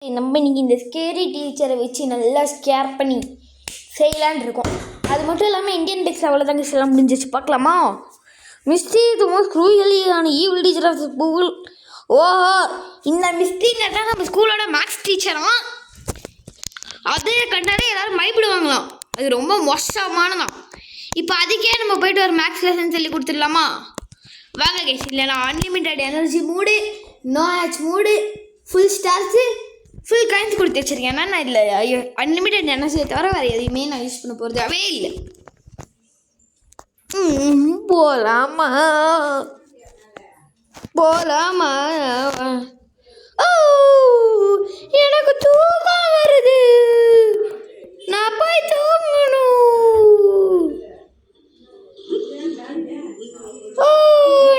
நம்ம இன்னைக்கு இந்த ஸ்கேரி டீச்சரை வச்சு நல்லா ஸ்கேர் பண்ணி செய்யலான் இருக்கோம். அது மட்டும் இல்லாமல் இந்தியன் டெக்ஸ் அவ்வளோதாங்க எல்லாம் முடிஞ்சிச்சு. பார்க்கலாமா? மிஸ்டி த மோஸ்ட் க்ரூயலியான ஈவில் டீச்சர் ஆஃப் ஸ்கூல். ஓஹோ, இந்த மிஸ்டிங்க தான் நம்ம ஸ்கூலோட மேக்ஸ் டீச்சராம். அதே கண்டாலே எல்லாரும் பயப்படுவாங்களாம். அது ரொம்ப மோசமானதான். இப்போ அதுக்கே நம்ம போய்ட்டு ஒரு மேக்ஸ் லெசன் சொல்லி கொடுத்துடலாமா? வாங்க கைஸ். இல்லைனா அன்லிமிட்டட் எனர்ஜி மூடு, நோ ஆச் மூடு, ஃபுல் ஸ்டார்ஸு, ஃபுல் காயின்ஸ் கொடுத்து வச்சுருக்கேன். ஏன்னா நான் இதில் அன்லிமிட்டட் எனர்ஜியை தவிர வேறு எதையுமே நான் யூஸ் பண்ண போகிறதாவே இல்லை. போகலாமா போகலாமா? எனக்கு தூக்கம் வருது, நான் போய் தூங்கணும்.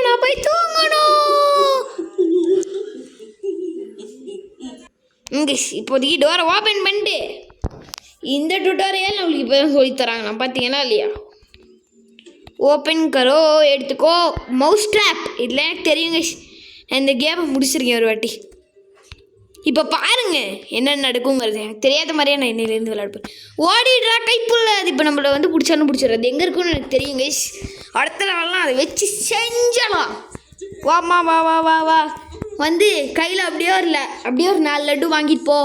நான் போய் தூங்கணும். இப்போதைக்கு டோரை ஓப்பன் பண்ணிட்டு இந்த டுட்டோரியல் நம்மளுக்கு இப்போ தான் சொல்லித்தராங்க. நான் பார்த்தீங்கன்னா இல்லையா? ஓப்பன் கரோ, எடுத்துக்கோ மவுஸ் ட்ராப். இதில் எனக்கு தெரியுங்க. நான் இந்த கேமை முடிச்சிருக்கேன் ஒரு வாட்டி. இப்போ பாருங்க என்ன நடக்குங்கிறது. எனக்கு தெரியாத மாதிரியே நான் இன்னிலேருந்து விளையாடுப்பேன். ஓடிடுறா கைப்புள்ள. அது இப்போ நம்மளை வந்து பிடிச்சாலும் பிடிச்சிடுறது எங்கே இருக்குன்னு எனக்கு தெரியுங்க. அடுத்த லெவல்லாம் அதை வச்சு செஞ்சலாம். வாமா வா வா வா வா வந்து கையில் அப்படியே ஒரு 4 லட்டு வாங்கிட்டு போ.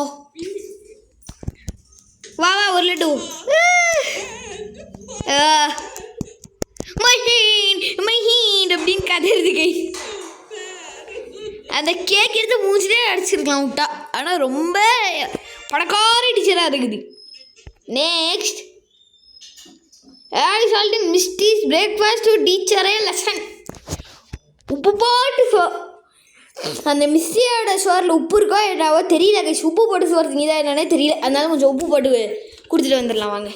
வா வா ஒரு லட்டு. மஹீன் அப்படின்னு கதறது கை. அந்த கேக் எடுத்து மூஞ்சிலே அடிச்சிருக்கலாம் விட்டா. ஆனால் ரொம்ப பணக்கார டீச்சராக இருக்குது. நெக்ஸ்ட் சொல்லிட்டு மிஸ்டீஸ் பிரேக்ஃபாஸ்ட் டீச்சரே லெசன். உப்பு போட்டு அந்த மிஸ்ஸியோட சோறில் உப்பு இருக்கோ என்னவோ தெரியல கைஸ். உப்பு போட்டு சோறு நீதான் என்னன்னே தெரியல. அதனால கொஞ்சம் உப்பு போட்டு கொடுத்துட்டு வந்துடலாம் வாங்க.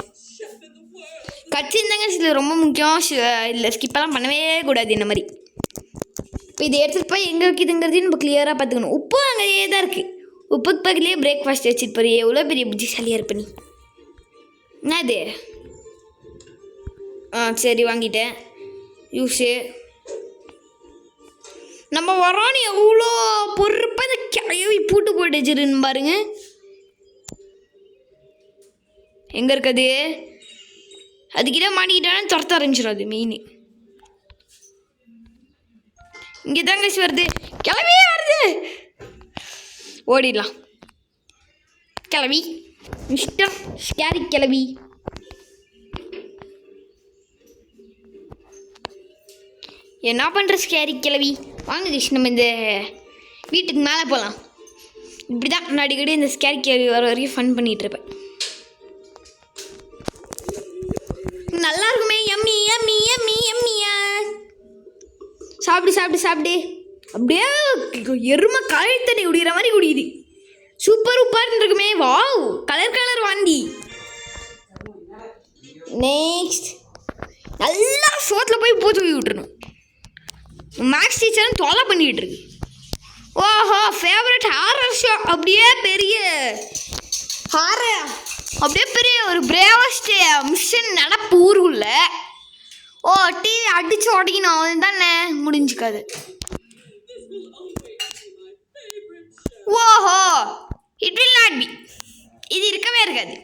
கட்சிருந்தாங்க இதில் ரொம்ப முக்கியம். இதில் ஸ்கிப்பெல்லாம் பண்ணவே கூடாது. இந்த மாதிரி இப்போ இதை எடுத்துகிட்டு போய் எங்கே வைக்கிதுங்கிறதையும் நம்ம கிளியராக பார்த்துக்கணும். உப்பு அங்கேயே தான் இருக்குது. உப்புக்கு பக்கத்துலேயே பிரேக்ஃபாஸ்ட் வச்சுட்டு போய் எவ்வளோ பெரிய புத்திசாலியாக இருப்ப நீ. என்னது? சரி வாங்கிட்டேன். யூஸு நம்ம வரோன்னு எவ்வளோ பொறுப்பாக இந்த கிளவி பூட்டு போட்டு வச்சிருன்னு பாருங்க. எங்கே இருக்குது? அதுக்கிட்ட மாட்டிக்கிட்டாலும் துரத்த ஆரம்பிச்சிடும். அது மெயின் இங்கே தாங்க வருது. கிளவியே வருது. ஓடிடலாம். கிளவி மிஸ்டர் ஸ்கேரி கிளவி. என்ன பண்ணுற ஸ்கேரி கிளவி? வாங்க கிஷ் நம்ம இந்த வீட்டுக்கு மேலே போகலாம். இப்படி தான் நான் அடிக்கடி இந்த ஸ்கேரி கிளவி வர வரைக்கும் ஃபன் பண்ணிகிட்ருப்பேன். நல்லா இருக்குமே. எம்மி எம்மி எம்மி எம்மியா. சாப்பிடு சாப்பிடு சாப்பிடு. அப்படியே எருமை கழனி தண்ணி குடிக்கிற மாதிரி குடிக்குது. சூப்பர் உப்பாருன்னு இருக்குமே. வாவ், கலர் வாந்தி. நெக்ஸ்ட் நல்லா சோத்தில் போய் பூச்சி போய் விட்டுருணும். மேக்ஸ் டீச்சரும் தொலை பண்ணிக்கிட்டு இருக்கு. ஓஹோ, ஃபேவரட் ஹாரர் ஷோ. அப்படியே பெரிய ஒரு பிரேவஸ்ட் மிஷன் நடப்பு ஊருக்குள்ள. ஓ, டிவி அடிச்சு உடைக்கணும். அது தானே முடிஞ்சுக்காது. ஓஹோ, இட் வில் நாட் பி. இது இருக்கவே இருக்காது.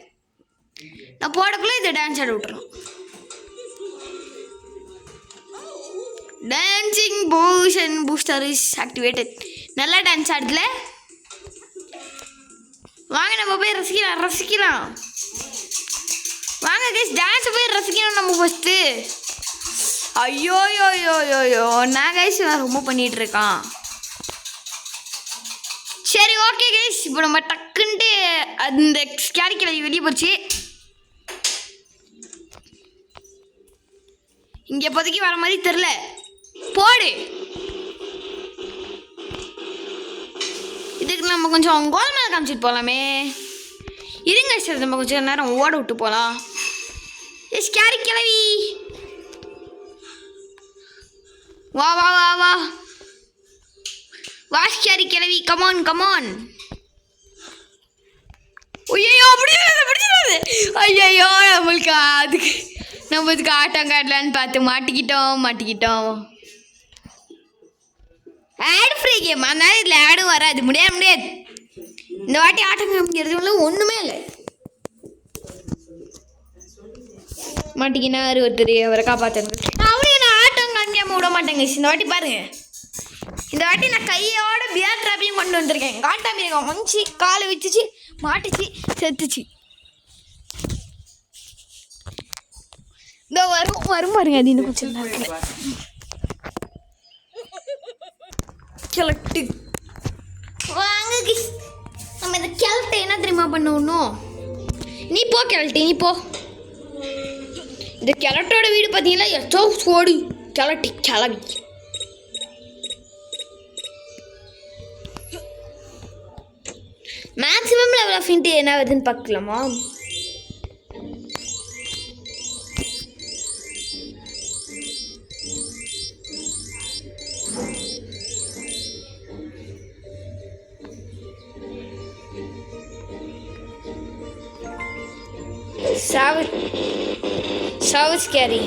நான் போடக்குள்ளே இதை டான்ஸ் ஆட விட்டுறோம். Dancing potion booster is activated. நல்லா டான்ஸ் ஆடுதுல. வாங்க நம்ம போய் ரசிக்கலாம். வாங்க கைஸ், டான்ஸை போய் ரசிக்கணும் நம்ம ஃபஸ்ட்டு. ஐயோ நான் கைஸ் ரொம்ப பண்ணிகிட்டு இருக்கான். சரி ஓகே கைஸ், இப்போ நம்ம டக்குன்ட்டு அந்த ஸ்கேரி கிளவி வெளியே போச்சு. இங்கே இப்போதைக்கு வர மாதிரி தெரில. போடு. இதுக்கு நம்ம கொஞ்சம் கோல் மேலே காமிச்சிட்டு போகலாமே. இருங்க சார், நம்ம கொஞ்சம் நேரம் ஓட விட்டு போகலாம். ஸ்கேரி கிளவி வா வா வா வா வா ஸ்கேரி கிளவி. கமான். ஐயோ பிடிச்சிடாது. ஐயோ நம்மளுக்கு ஆட்டம் காட்டலான்னு பார்த்து மாட்டிக்கிட்டோம். ஆட் ஃப்ரீ கேம், அதனால இதில் ஆடும் வராது. முடியாது. இந்த வாட்டி ஆட்டம் காமிக்கிறது ஒன்றுமே இல்லை. மாட்டிக்கினாரு ஒருத்தர், அவரை காப்பாற்றுங்க. அவரையும் நான் ஆட்டம் காமிக்காம விட மாட்டேங்க. இந்த வாட்டி பாருங்க, இந்த வாட்டி நான் கையோட பியர் ட்ராப்பையும் கொண்டு வந்திருக்கேன். காட்டாமீங்க வந்துச்சு, காலை வச்சுச்சு, மாட்டுச்சு, செத்துச்சு. இந்த வரும் வரும் பாருங்க, அது இன்னும் கொஞ்சம் நேரத்தில் கிளட்டு வாங்க. நம்ம இந்த கிளட்டை என்ன தெரியுமா பண்ணணும்? நீ போ கிளட்டு, நீ போ. இந்த கிளட்டோட வீடு பார்த்தீங்கன்னா எச்சோ சோடி கிளட்டி கிளவி. மேக்ஸிமம் லெவல் ஆஃப் இன்ட்டு என்ன வருதுன்னு பார்க்கலாமா? So scary.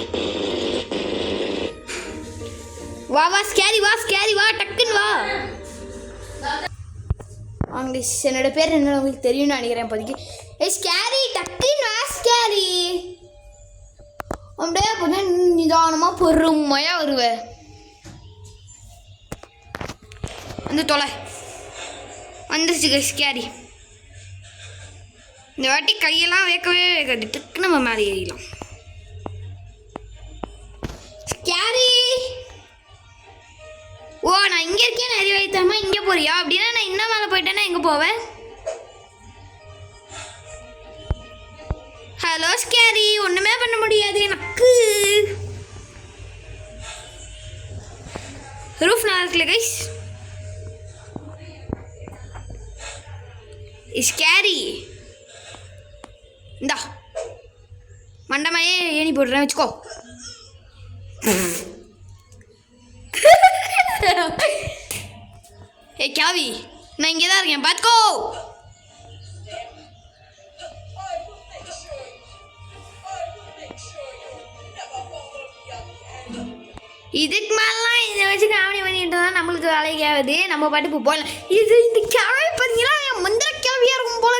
வா ஸ்கேரி, வா ஸ்கேரி, வா டக்குன்னு வா. அவங்க என்னோட பேர் என்ன உங்களுக்கு தெரியும்னு நினைக்கிறேன் இப்போதைக்கு. ஸ்கேரி டக்குன்னு வா ஸ்கேரி. அப்படியே அப்போ நிதானமாக பொறுமையாக வருவேன். வந்து தொலை வந்துருச்சு ஸ்கேரி. இந்த வாட்டி கையெல்லாம் வேக்கவே வேக்காது, டக்குன்னு நம்ம மேலே ஏறிடலாம். ஸ்கேரி, ஓ நான் இங்கே இருக்கேன், நிறைய வைத்தமா இங்கே போறியா? அப்படின்னா நான் இன்னும் மேலே போயிட்டேன்னா எங்கே போவேன்? ஹலோ ஸ்கேரி, ஒன்றுமே பண்ண முடியாது எனக்கு. ரூஃப் நல்லா இருக்குல்ல கைஸ்? ஸ்கேரி இந்தா மண்டமையே ஏணி போடுறேன் வச்சுக்கோ. ஏய் கிளவி, நான் இங்கே தான் இருக்கேன் பார்த்துக்கோ. இதுக்கு மேலாம் இதை வச்சு காமெடி பண்ணிட்டு தான் நம்மளுக்கு வேலைக்கு ஆகுது. நம்ம பாட்டு இப்போ போகலாம். இது இந்த கிளவி பார்த்தீங்கன்னா என் மந்திர கிளவியாக இருக்கும் போல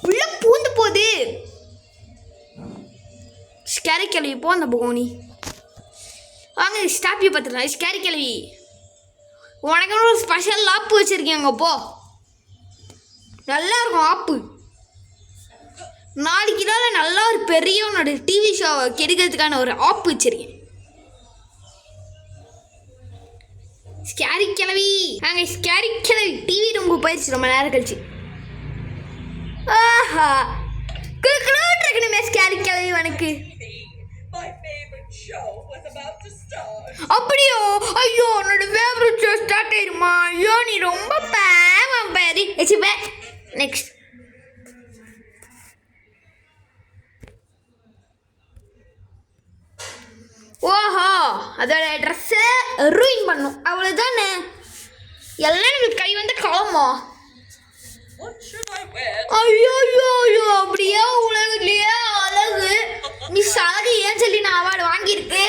உள்ள பூந்து போகுது. ஸ்கேரி கிளவி போ அந்த போனி. வாங்க ஸ்டாப்பியை பார்த்துக்கலாம். ஸ்கேரி கிளவி, உனக்கு ஒரு ஸ்பெஷல் ஆப்பு வச்சுருக்கேங்க. போ, நல்லா இருக்கும் ஆப்பு. நாளைக்கு தான் நல்லா ஒரு பெரிய உன்னோட டிவி ஷோவை கெடுக்கிறதுக்கான ஒரு ஆப்பு வச்சுருக்கேன். ஸ்கேரி கிளவி, நாங்கள் ஸ்கேரி கிளவி டிவி ரூமுக்கு போயிடுச்சு ரொம்ப நேரம் கழிச்சு. ஆஹா இருக்கணுமே ஸ்கேரி கிளவி உனக்கு. அப்படியோ? ஐயோ உன்னோட ஃபேவரட் ஷோ ஸ்டார்ட் ஆயிருமா? ஐயோ நீ ரொம்ப பேவம் பேரி. நெக்ஸ்ட் ஓஹோ, அதோட ட்ரெஸ்ஸை ரூயின் பண்ணும் அவ்வளோதானே. எல்லாம் நம்மளுக்கு கை வந்து கிளம்போ. ஐயோ ஐயோ ஐயோ, அப்படியே உலகத்துலயே அழகு மிஸ் அழகு ஏன் சொல்லி நான் அவார்டு வாங்கியிருக்கு.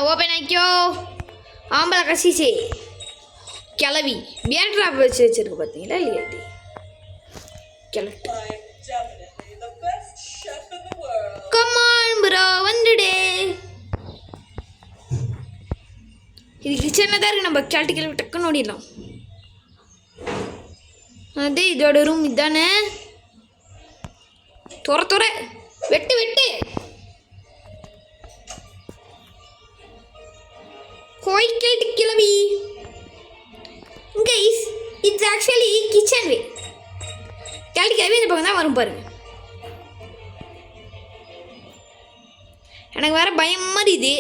ஓப்பன் ஆக்கியோ. ஆம்பளை கசிச்சு கிளவி பியர் ட்ராப் வச்சிருக்கு பார்த்தீங்களா இல்லையா? கிளட்டு கமான் ப்ரோ வந்துடே. இது கிச்சனில் தான் இருக்குது. நம்ம கிளவி டக்குன்னு ஓடிடலாம். அது இதோட ரூம் இதுதானே. துற வெட்டு வெட்டு. கோயில்கிட்ட கிளவி. கைஸ் இட்ஸ் ஆக்சுவலி கிச்சன் வே. கிளவி இந்த பக்கம் தான் வரும் பாருங்க. எனக்கு வேறு பயமாக இது.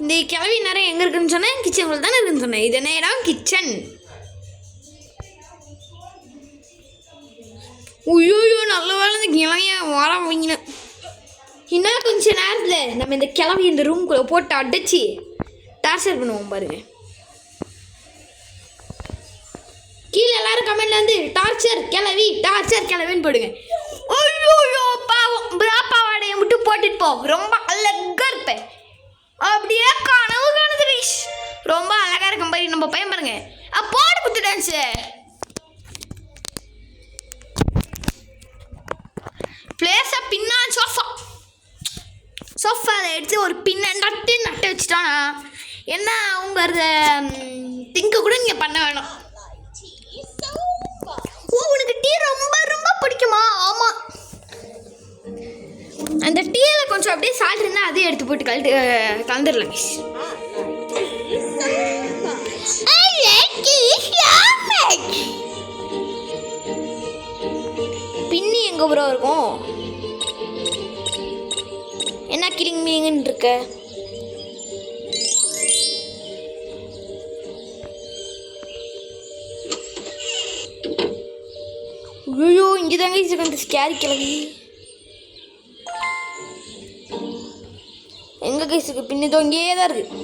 இந்த கிளவி நேரம் எங்கே இருக்குன்னு சொன்னேன்? கிச்சனுக்குள்ள தானே இருக்குன்னு சொன்னேன். இது நேரம் கிச்சன். ஐயோ நல்ல வேலை இந்த கிளவிய வர வைங்க. இன்னும் கொஞ்சம் நேரத்தில் நம்ம இந்த கிளவி இந்த ரூம்குள்ளே போட்டு அடைச்சி டார்ச்சர் பண்ணுவோம் பாருங்க. கீழே எல்லாரும் கமெண்ட்ல வந்து டார்ச்சர் கிளவின்னு போடுங்க. ஐயோ பாவம் பிராப்பா வாடையை மட்டும் போட்டுட்டு போ, ரொம்ப அழகா இருப்பேன். அப்படியே கனவு காணுது ரீஷ், ரொம்ப அழகா இருக்கும் பாரு நம்ம பையன் பாருங்க. போடு குத்து டான்ஸு. பிளேஸை பின்னா சோஃபாவில் எடுத்து ஒரு பின்ன நட்டு வச்சுட்டானா என்ன அவங்க திங்க கூட நீங்கள் பண்ண வேணும். ஓ உனக்கு டீ ரொம்ப ரொம்ப பிடிக்குமா? ஆமாம், அந்த டீயில் கொஞ்சம் அப்படியே சால்ட் இருந்தால் அதையும் எடுத்து போட்டு கலந்துடலாம். பின்னி எங்கே ப்ரோ இருக்கும்? என்ன கிளிங் மீனிங்னு இருக்க? ஐயோ இங்கே தாங்க இந்த ஸ்கேரி கிளவி எங்க கைஸுக்கு பின்னதோ இங்கேயே தான் இருக்கு.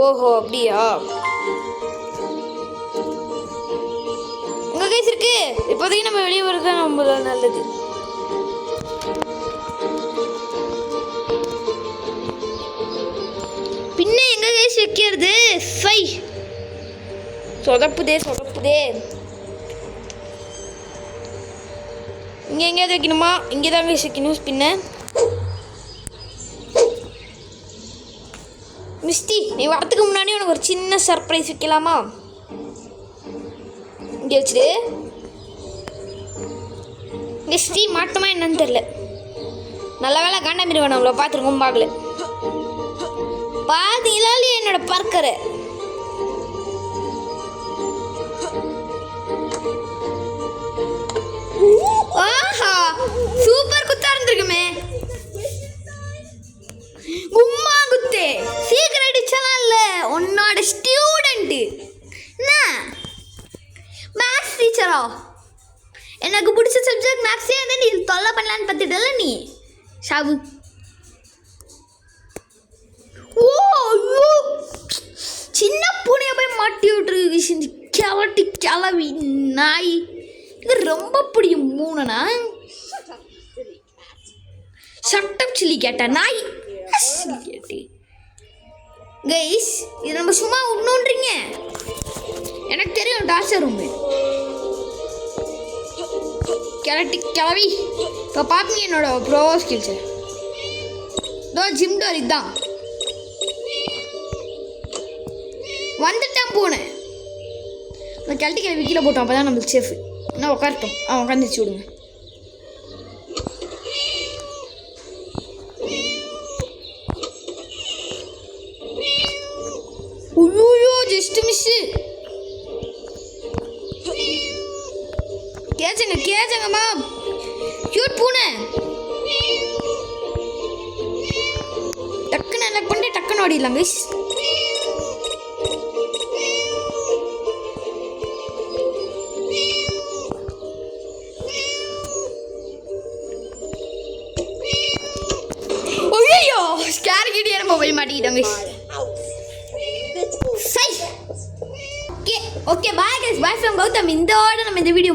ஓஹோ அப்படியா? எங்க கைஸ் இருக்கு? இப்போதைக்கு நம்ம வெளியே வரது ரொம்ப நல்லது. பின்ன எங்க கைஸ் வைக்கிறது? சொதப்புதே. இங்கே எங்கேயாவது வைக்கணுமா? இங்கே தான் கைஸ் வைக்கணும் பின்ன. மிஸ்டி நீ வரத்துக்கு முன்னாடி உனக்கு ஒரு சின்ன சர்ப்ரைஸ் வைக்கலாமா? இங்கே வச்சுடு. மிஸ்டி மாட்டோமா என்னன்னு தெரில. நல்ல வேலை காண்டாமீர் வேணும், அவ்வளோ பார்த்துருக்கோம் பார்க்கல. பார்த்தீங்களா என்னோட பர்க்கரை? ஆஹா சூப்பர் குத்தா இருந்திருக்குமே. கும்மா குத்தே சீக்கிரம் அடிச்சலாம் இல்ல. உன்னோட ஸ்டூடெண்ட் என்ன மேக்ஸ் டீச்சரா? எனக்கு பிடிச்ச சப்ஜெக்ட் மேக்ஸே வந்து நீ தொல்லை பண்ணலான்னு பார்த்துட்டல நீ ஷாபு. ஓ ஐயோ சின்ன பூனையை போய் மாட்டி விட்டுருக்கு கிளவி நாய். இது ரொம்ப பிடிக்கும் மூணுனா. சட்டம் சில்லி கேட்ட நாய் கேட்டு கைஸ் இது நம்ம சும்மா ஒன்றுன்றீங்க. எனக்கு தெரியும் டார்ச்சர் ரூமு கிளவி. இப்போ பார்ப்பீங்க என்னோட ப்ரோ ஸ்கில்ஸு. இதோ ஜிம் டோர் இதுதான் வந்துட்டேன் பூனை. அந்த கிளட்டி கிளவி கீழே போட்டோம், அப்போ தான் நம்மளுக்கு சேஃபு. என்ன உட்காரட்டும், உட்காந்துச்சு விடுங்க. ஐயோ ஜஸ்ட் மிஸ்ஸு. கேச்சங்கம்மா கியூட் பூனை. டக்குன்னு என்ன பண்ணிட்டு டக்குன்னு ஓடிடலாம் கைஸ். ஐயோ ஸ்கேர் கிட்டியே மொபைல் மாட்டிக்கிட்டாங்க. Okay bye guys, bye from Gautham. இதோட நம்ம இந்த வீடியோ